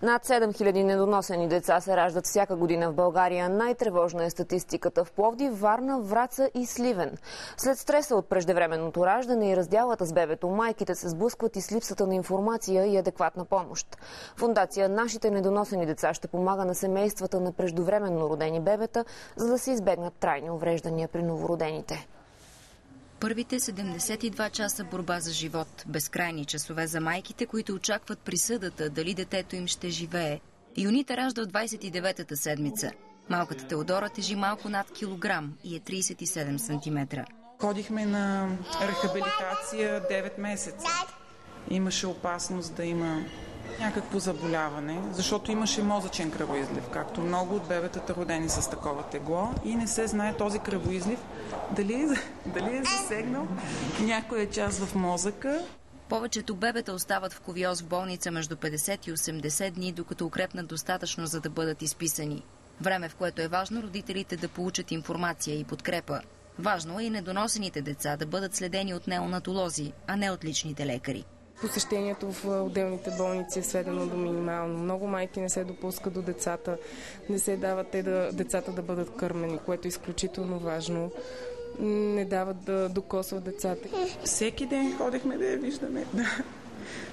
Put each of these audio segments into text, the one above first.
Над 7000 недоносени деца се раждат всяка година в България. Най-тревожна е статистиката в Пловдив, Варна, Враца и Сливен. След стреса от преждевременното раждане и разделата с бебето, майките се сблъскват и с липсата на информация и адекватна помощ. Фондация "Нашите недоносени деца" ще помага на семействата на преждевременно родени бебета, за да се избегнат трайни увреждания при новородените. Първите 72 часа борба за живот, безкрайни часове за майките, които очакват присъдата дали детето им ще живее. Юнита ражда в 29-та седмица. Малката Теодора тежи малко над килограм и е 37 сантиметра. Ходихме на рехабилитация 9 месеца. Имаше опасност да има някакво заболяване, защото имаше мозъчен кръвоизлив, както много от бебетата, родени с такова тегло, и не се знае този кръвоизлив дали е засегнал някоя част в мозъка. Повечето бебета остават в кувьоз в болница между 50 и 80 дни, докато укрепнат достатъчно, за да бъдат изписани. Време, в което е важно родителите да получат информация и подкрепа. Важно е и недоносените деца да бъдат следени от неонатолози, а не от личните лекари. Посещението в отделните болници е сведено до минимално. Много майки не се допускат до децата, не се дават децата да бъдат кърмени, което е изключително важно. Не дават да докосват децата. Всеки ден ходехме да я виждаме.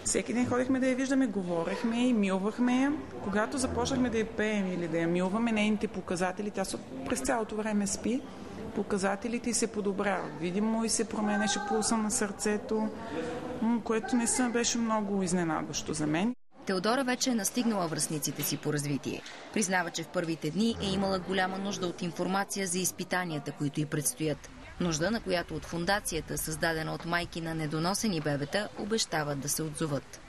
Всеки ден ходехме да я виждаме, говорехме и милвахме. Когато започнахме да я пеем или да я милваме, нейните показатели, тя през цялото време спи, показателите се подобряват. Видимо и се променеше пулса на сърцето, което наистина беше много изненадващо за мен. Теодора вече е настигнала връстниците си по развитие. Признава, че в първите дни е имала голяма нужда от информация за изпитанията, които й предстоят. Нужда, на която от фондацията, създадена от майки на недоносени бебета, обещават да се отзоват.